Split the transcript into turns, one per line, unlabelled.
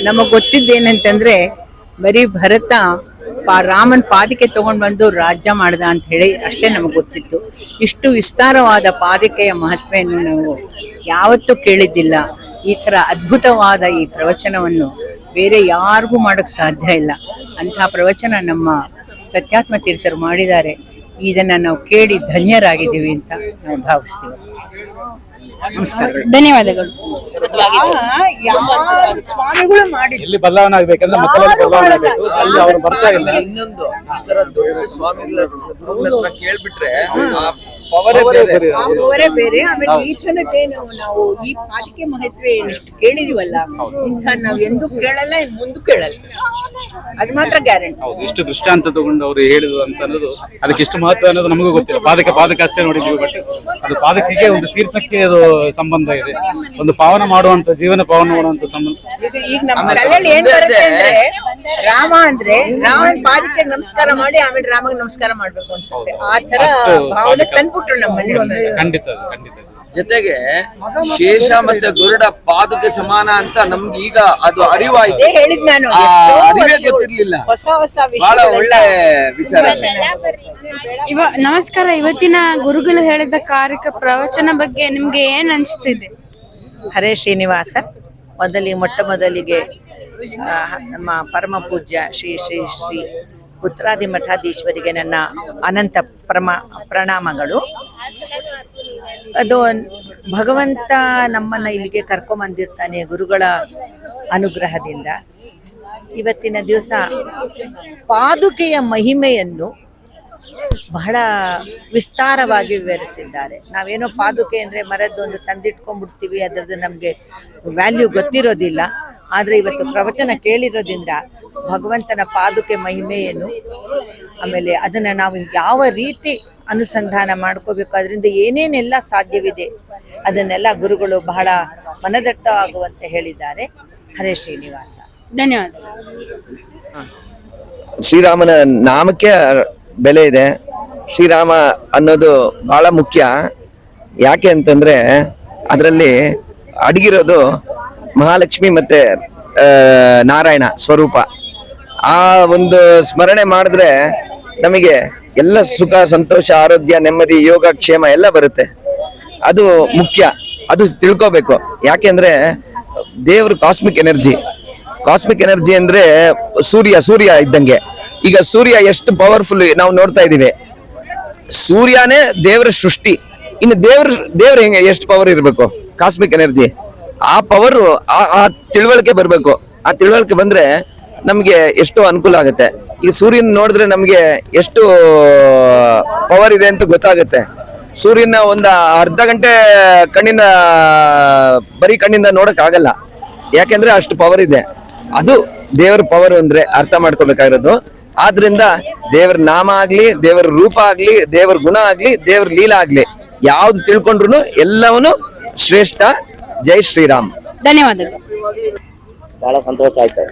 ನಮಗ್ ಗೊತ್ತಿದ್ದೇನಂತಂದ್ರೆ ಬರೀ ಭರತ ರಾಮನ್ ಪಾದಿಕೆ ತಗೊಂಡ್ ಬಂದು ರಾಜ್ಯ ಮಾಡ್ದ ಅಂತ ಹೇಳಿ ಅಷ್ಟೇ ನಮಗ್ ಗೊತ್ತಿತ್ತು. ಇಷ್ಟು ವಿಸ್ತಾರವಾದ ಪಾದಿಕೆಯ ಮಹತ್ವೆಯನ್ನು ನಾವು ಯಾವತ್ತೂ ಕೇಳಿದ್ದಿಲ್ಲ. ಈ ತರ ಅದ್ಭುತವಾದ ಈ ಪ್ರವಚನವನ್ನು ಬೇರೆ ಯಾರಿಗೂ ಮಾಡಕ್ ಸಾಧ್ಯ ಇಲ್ಲ. ಅಂತಹ ಪ್ರವಚನ ನಮ್ಮ ಸತ್ಯಾತ್ಮ ತೀರ್ಥರು ಮಾಡಿದ್ದಾರೆ. ಇದನ್ನ ನಾವು ಕೇಳಿ ಧನ್ಯರಾಗಿದ್ದೀವಿ ಅಂತ ನಾವು ಭಾವಿಸ್ತೀವಿ. ನಮಸ್ಕಾರಗಳು,
ಧನ್ಯವಾದಗಳು.
ಸ್ವಾಮಿಗಳು ಮಾಡಿ
ಇಲ್ಲಿ ಬದಲಾವಣೆ ಆಗ್ಬೇಕಂದ್ರೆ ಮಕ್ಕಳಲ್ಲಿ ಬದಲಾವಣೆ ಆಗಬೇಕು. ಅಲ್ಲಿ ಅವರು ಬರ್ತಾ ಇಲ್ಲ.
ಇನ್ನೊಂದು ಈ ತರ ದೊಡ್ಡ ಸ್ವಾಮಿಗಳ ಹತ್ರ ಕೇಳ್ಬಿಟ್ರೆ
ಅವರೇ ಬೇರೆ. ಆಮೇಲೆ ಈತನದ್ದೇನು ನಾವು ಈ ಪಾದಿಕೆ ಮಹತ್ವ ಏನಿಷ್ಟು ಕೇಳಿದೀವಲ್ಲ, ಇಂಥ ನಾವ್ ಎಂದೂ ಕೇಳಲ್ಲ, ಮುಂದೂ ಕೇಳಲ್ಲ. ಅದು ಮಾತ್ರ ಗ್ಯಾರಂಟಿ.
ಎಷ್ಟು ದೃಷ್ಟಾಂತ ತಗೊಂಡು ಅವರು ಹೇಳಿದ್ರು ಅಂತ ಅನ್ನೋದು, ಅದಕ್ಕೆ ಎಷ್ಟು ಮಹತ್ವ ಅನ್ನೋದು ನಮಗೂ ಗೊತ್ತಿಲ್ಲ. ಪಾದಕ ಅಷ್ಟೇ ನೋಡಿದ್ವಿ, ಬಟ್ ಅದು ಪಾದಕಿಗೆ ಒಂದು ತೀರ್ಥಕ್ಕೆ ಅದು ಸಂಬಂಧ ಇದೆ. ಒಂದು ಪಾವನ ಮಾಡುವಂತ, ಜೀವನ ಪಾವನ ಮಾಡುವಂತ ಸಂಬಂಧ.
ಈಗ ನಮ್ಮ ತಲೆಯಲ್ಲಿ ಏನ್ ಬರುತ್ತೆ ಅಂದ್ರೆ, ರಾಮ ಅಂದ್ರೆ ರಾಮನ ಪಾದಕ್ಕೆ ನಮಸ್ಕಾರ ಮಾಡಿ ಆಮೇಲೆ ರಾಮಗೆ ನಮಸ್ಕಾರ ಮಾಡ್ಬೇಕು ಅನ್ಸುತ್ತೆ. ಆ ತರ ಭಾವನೆ ತಂದ್ಬಿಟ್ರು ನಮ್ಮ ಮನೆಯಲ್ಲಿ.
ಖಂಡಿತ ಖಂಡಿತ.
ಜೊತೆಗೆ ಶೇಷ ಮತ್ತೆ ಗರುಡ ಪಾದುಕೆ ಸಮಾನ ಅಂತ ನಮ್ಗೆ ಈಗ ಅದು ಅರಿವಾಯ್ತು.
ಹೇಳಿದ್ ನಾನು,
ಅರಿವೇ ಗೊತ್ತಿರ್ಲಿಲ್ಲ.
ಹೊಸ ಹೊಸ
ಬಹಳ ಒಳ್ಳೆ ವಿಚಾರ.
ನಮಸ್ಕಾರ. ಇವತ್ತಿನ ಗುರುಗಳು ಹೇಳಿದ ಪ್ರವಚನ ಬಗ್ಗೆ ನಿಮ್ಗೆ ಏನ್ ಅನ್ಸ್ತಿದೆ?
ಹರೇ ಶ್ರೀನಿವಾಸ. ಮೊಟ್ಟ ಮೊದಲಿಗೆ ನಮ್ಮ ಪರಮ ಪೂಜ್ಯ ಶ್ರೀ ಶ್ರೀ ಶ್ರೀ ಉತ್ತರಾದಿ ಮಠಾಧೀಶ್ವರಿಗೆ ನನ್ನ ಅನಂತ ಪ್ರಣಾಮಗಳು. ಅದು ಭಗವಂತ ನಮ್ಮನ್ನ ಇಲ್ಲಿಗೆ ಕರ್ಕೊಂಬಂದಿರ್ತಾನೆ ಗುರುಗಳ ಅನುಗ್ರಹದಿಂದ. ಇವತ್ತಿನ ದಿವಸ ಪಾದುಕೆಯ ಮಹಿಮೆಯನ್ನು ಬಹಳ ವಿಸ್ತಾರವಾಗಿ ವಿವರಿಸಿದ್ದಾರೆ. ನಾವೇನೋ ಪಾದುಕೆ ಅಂದರೆ ಮರದ್ದೊಂದು ತಂದಿಟ್ಕೊಂಡ್ಬಿಡ್ತೀವಿ, ಅದರದ್ದು ನಮಗೆ ವ್ಯಾಲ್ಯೂ ಗೊತ್ತಿರೋದಿಲ್ಲ. ಆದರೆ ಇವತ್ತು ಪ್ರವಚನ ಕೇಳಿರೋದ್ರಿಂದ ಭಗವಂತನ ಪಾದುಕೆ ಮಹಿಮೆಯನ್ನು, ಆಮೇಲೆ ಅದನ್ನು ನಾವು ಯಾವ ರೀತಿ ಅನುಸಂಧಾನ ಮಾಡ್ಕೋಬೇಕು, ಅದರಿಂದ ಏನೇನೆಲ್ಲ ಸಾಧ್ಯವಿದೆ ಅದನ್ನೆಲ್ಲ ಗುರುಗಳು ಬಹಳ ಮನದಟ್ಟ ಆಗುವಂತೆ ಹೇಳಿದ್ದಾರೆ. ಹರೇ ಶ್ರೀನಿವಾಸ.
ಧನ್ಯವಾದ.
ಶ್ರೀರಾಮನ ನಾಮಕ್ಕೆ ಬೆಲೆ ಇದೆ. ಶ್ರೀರಾಮ ಅನ್ನೋದು ಬಹಳ ಮುಖ್ಯ. ಯಾಕೆ ಅಂತಂದ್ರೆ ಅದರಲ್ಲಿ ಅಡಗಿರೋದು ಮಹಾಲಕ್ಷ್ಮಿ ಮತ್ತೆ ನಾರಾಯಣ ಸ್ವರೂಪ. ಆ ಒಂದು ಸ್ಮರಣೆ ಮಾಡಿದ್ರೆ ನಮಗೆ ಎಲ್ಲ ಸುಖ, ಸಂತೋಷ, ಆರೋಗ್ಯ, ನೆಮ್ಮದಿ, ಯೋಗ, ಕ್ಷೇಮ ಎಲ್ಲ ಬರುತ್ತೆ. ಅದು ಮುಖ್ಯ. ಅದು ತಿಳ್ಕೋಬೇಕು. ಯಾಕೆಂದ್ರೆ ದೇವರು ಕಾಸ್ಮಿಕ್ ಎನರ್ಜಿ ಅಂದ್ರೆ ಸೂರ್ಯ ಇದ್ದಂಗೆ. ಈಗ ಸೂರ್ಯ ಎಷ್ಟು ಪವರ್ಫುಲ್ ನಾವು ನೋಡ್ತಾ ಇದೀವಿ. ಸೂರ್ಯನೇ ದೇವರ ಸೃಷ್ಟಿ. ಇನ್ನು ದೇವ್ರ ಹೆಂಗೆ ಎಷ್ಟು ಪವರ್ ಇರಬೇಕು? Cosmic energy. ಆ ಪವರ್, ಆ ತಿಳುವಳಿಕೆ ಬರ್ಬೇಕು. ಆ ತಿಳುವಳಿಕೆ ಬಂದ್ರೆ ನಮ್ಗೆ ಎಷ್ಟೋ ಅನುಕೂಲ ಆಗುತ್ತೆ. ಈ ಸೂರ್ಯನ ನೋಡಿದ್ರೆ ನಮ್ಗೆ ಎಷ್ಟು ಪವರ್ ಇದೆ ಅಂತ ಗೊತ್ತಾಗುತ್ತೆ. ಸೂರ್ಯನ ಒಂದು ಅರ್ಧ ಗಂಟೆ ಬರೀ ಕಣ್ಣಿಂದ ನೋಡಕ್ ಆಗಲ್ಲ. ಯಾಕೆಂದ್ರೆ ಅಷ್ಟು ಪವರ್ ಇದೆ. ಅದು ದೇವರ ಪವರ್ ಅಂದ್ರೆ ಅರ್ಥ ಮಾಡ್ಕೋಬೇಕಾಗಿರೋದು. ಆದ್ರಿಂದ ದೇವರ ನಾಮ ಆಗ್ಲಿ, ದೇವರ ರೂಪ ಆಗ್ಲಿ, ದೇವರ ಗುಣ ಆಗ್ಲಿ, ದೇವರ ಲೀಲಾ ಆಗ್ಲಿ, ಯಾವ್ದು ತಿಳ್ಕೊಂಡ್ರು ಎಲ್ಲವನ್ನೂ ಶ್ರೇಷ್ಠ. ಜೈ ಶ್ರೀರಾಮ್.
ಧನ್ಯವಾದಗಳು.
ಬಹಳ ಸಂತೋಷ ಆಯ್ತು.